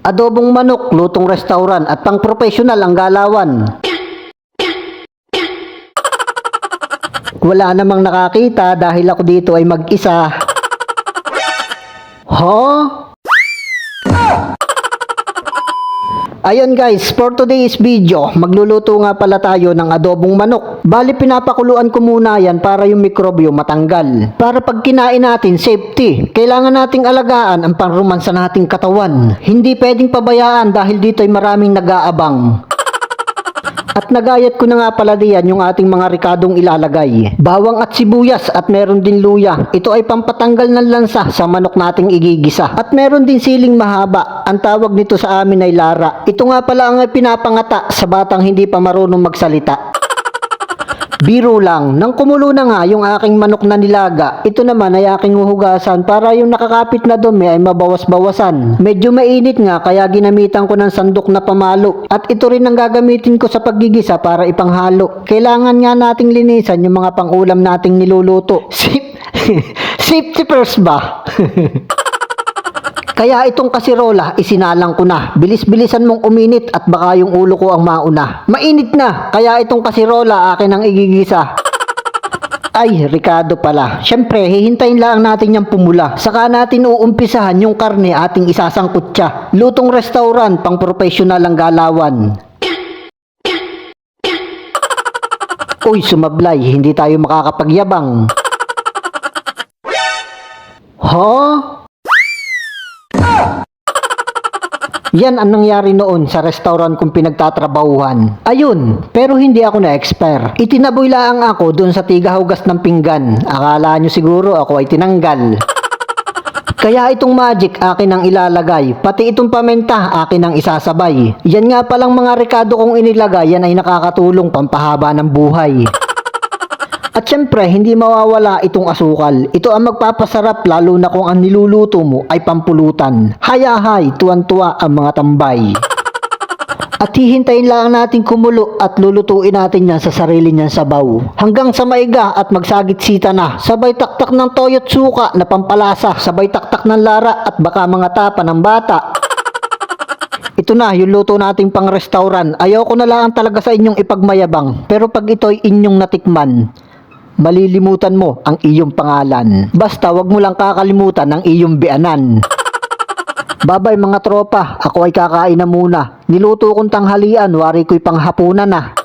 Adobong manok, lutong restaurant at pang professional ang galawan. Wala namang nakakita dahil ako dito ay mag-isa. Ayun guys, for today's video, magluluto nga pala tayo ng adobong manok. Bali pinapakuluan ko muna yan para yung mikrobyo matanggal. Para pag kinain natin, safety. Kailangan nating alagaan ang pangrumansa nating katawan. Hindi pwedeng pabayaan dahil dito ay maraming nag-aabang. At nagayat ko na nga pala diyan yung ating mga rikadong ilalagay. Bawang at sibuyas at meron din luya. Ito ay pampatanggal ng lansa sa manok nating igigisa. At meron din siling mahaba. Ang tawag nito sa amin ay lara. Ito nga pala ang pinapangata sa batang hindi pa marunong magsalita. Biro lang, nang kumulo na nga yung aking manok na nilaga, ito naman ay aking huhugasan para yung nakakapit na dumi ay mabawas-bawasan. Medyo mainit nga kaya ginamitan ko ng sandok na pamalo. At ito rin ang gagamitin ko sa paggigisa para ipanghalo. Kailangan nga nating linisan yung mga pangulam nating niluluto. Safety first ba? Kaya itong kasirola, isinalang ko na. Bilis-bilisan mong uminit at baka yung ulo ko ang mauna. Mainit na, kaya itong kasirola akin ang igigisa. Ay, Ricardo pala. Siyempre, hihintayin lang natin yung pumula. Saka natin uumpisahan yung karne ating isasangkot siya. Lutong restaurant, pang professional ang galawan. Uy, sumablay, hindi tayo makakapagyabang. Yan ang nangyari noon sa restaurant kong pinagtatrabahuhan. Ayun, pero hindi ako na-expert. Itinaboy lang ako doon sa tigahugas ng pinggan. Akala nyo siguro ako ay tinanggal. Kaya itong magic akin ang ilalagay. Pati itong paminta akin ang isasabay. Yan nga palang mga rekado kong inilagay, yan ay nakakatulong pampahaba ng buhay. At syempre, hindi mawawala itong asukal. Ito ang magpapasarap lalo na kung ang niluluto mo ay pampulutan. Hayahay, tuwan-tuwa ang mga tambay. At hihintayin lang natin kumulo at lulutuin natin yan sa sarili niyang sabaw. Hanggang sa maiga at magsagit-sita na. Sabay taktak ng toyo't suka na pampalasa. Sabay taktak ng lara at baka mga tapa ng bata. Ito na, yung luto nating pang restaurant. Ayaw ko na lang talaga sa inyong ipagmayabang. Pero pag ito'y inyong natikman, malilimutan mo ang iyong pangalan. Basta wag mo lang kakalimutan ang iyong bianan. Babay mga tropa, ako ay kakain na muna. Niluto kong tanghalian, wari ko'y panghapunan na.